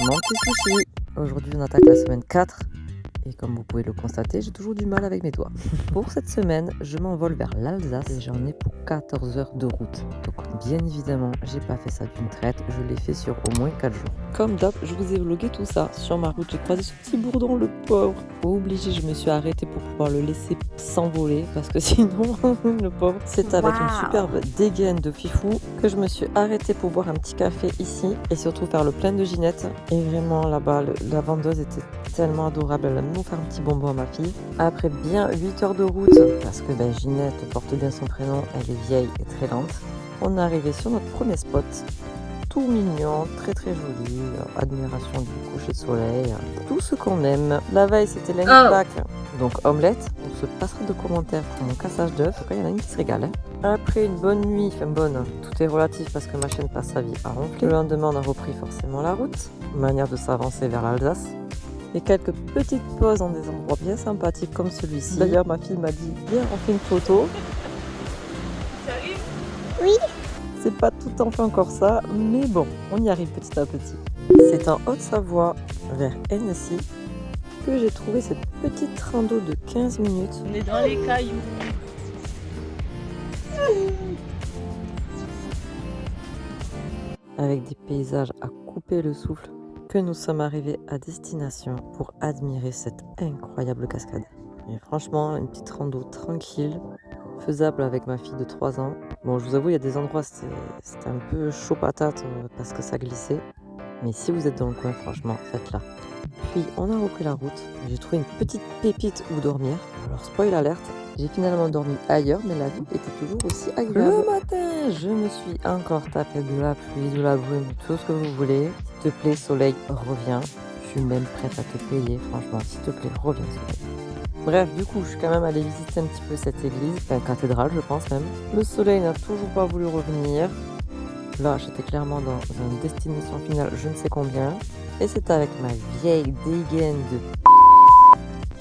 Mon petit sushi. Aujourd'hui, on attaque la semaine 4. Et comme vous pouvez le constater, j'ai toujours du mal avec mes doigts. Pour cette semaine, je m'envole vers l'Alsace et j'en ai pour 14 heures de route. Donc bien évidemment, j'ai pas fait ça d'une traite, je l'ai fait sur au moins 4 jours. Comme d'hab, je vous ai vlogué tout ça. Sur ma route, j'ai croisé ce petit bourdon, le pauvre. Obligé, je me suis arrêtée pour pouvoir le laisser s'envoler parce que sinon, le pauvre, c'est avec une superbe dégaine de fifou que je me suis arrêtée pour boire un petit café ici et surtout faire le plein de Ginette. Et vraiment là-bas, la vendeuse était tellement adorable, elle a même offert un petit bonbon à ma fille. Après bien 8 heures de route, parce que Ginette porte bien son prénom, elle est vieille et très lente, on est arrivé sur notre premier spot. Tout mignon, très très joli, admiration du coucher de soleil, tout ce qu'on aime. La veille c'était l'Enklack, donc omelette. On se passera de commentaires pour mon cassage d'œufs. En tout cas, il y en a une qui se régale. Après une bonne nuit, enfin bonne, tout est relatif parce que ma chaîne passe sa vie à ronfler. Le lendemain, on a repris forcément la route, manière de s'avancer vers l'Alsace. Et quelques petites pauses dans des endroits bien sympathiques comme celui-ci. D'ailleurs, ma fille m'a dit, viens, on fait une photo. Sérieux ? Oui. C'est pas tout en fait encore ça, mais bon, on y arrive petit à petit. C'est en Haute-Savoie, vers Annecy, que j'ai trouvé cette petite rando de 15 minutes. On est dans les cailloux. Avec des paysages à couper le souffle, que nous sommes arrivés à destination pour admirer cette incroyable cascade. Et franchement, une petite rando tranquille, faisable avec ma fille de 3 ans. Bon, je vous avoue, il y a des endroits, c'était un peu chaud patate parce que ça glissait. Mais si vous êtes dans le coin, franchement, faites-la. Puis, on a repris la route. J'ai trouvé une petite pépite où dormir. Alors, spoil alerte, j'ai finalement dormi ailleurs, mais la vue était toujours aussi agréable. Le matin, je me suis encore tapé de la pluie, de la brume, tout ce que vous voulez. S'il te plaît, soleil, reviens. Je suis même prête à te payer, franchement. S'il te plaît, reviens, soleil. Bref, du coup, je suis quand même allée visiter un petit peu cette église, enfin cathédrale, je pense même. Le soleil n'a toujours pas voulu revenir. Là, j'étais clairement dans une destination finale, je ne sais combien. Et c'est avec ma vieille dégaine de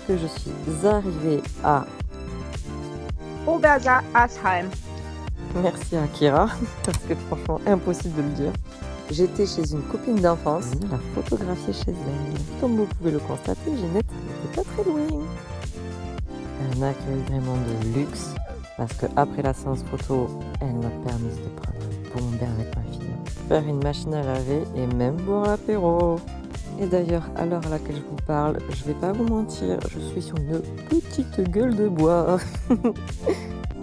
que je suis arrivée à Oberasheim. Merci à Kira, parce que franchement, impossible de le dire. J'étais chez une copine d'enfance, je la photographiée chez elle. Comme vous pouvez le constater, Ginette n'était pas très loin. Un accueil vraiment de luxe, parce qu'après la séance photo, elle m'a permis de prendre un bon bain avec ma fille, faire une machine à laver et même boire l'apéro. Et d'ailleurs, à l'heure à laquelle je vous parle, je vais pas vous mentir, je suis sur une petite gueule de bois.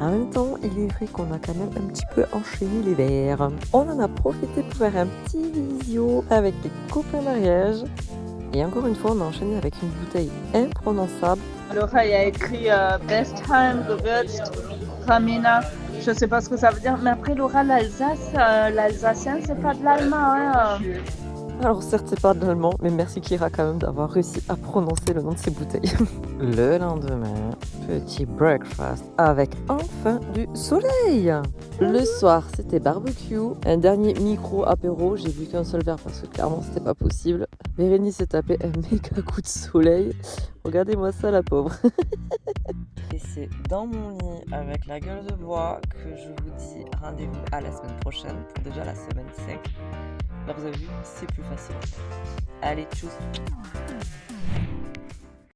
En même temps, il est vrai qu'on a quand même un petit peu enchaîné les verres. On en a profité pour faire un petit visio avec les copains mariage. Et encore une fois, on a enchaîné avec une bouteille imprononçable. Laura, il y a écrit Bestheim, Gewürzt, Traminer. Je sais pas ce que ça veut dire, mais après Laura, l'Alsace, l'alsacien, c'est pas de l'allemand. Hein. Alors certes, c'est pas de l'allemand, mais merci Kira quand même d'avoir réussi à prononcer le nom de ces bouteilles. Le lendemain, petit breakfast avec enfin du soleil. Le soir, c'était barbecue. Un dernier micro apéro, j'ai bu qu'un seul verre parce que clairement, c'était pas possible. Bérénice s'est tapé un méga coup de soleil. Regardez-moi ça, la pauvre. Et c'est dans mon lit avec la gueule de bois que je vous dis rendez-vous à la semaine prochaine pour déjà la semaine 5. Alors vous avez vu, c'est plus facile. Allez, tchuss.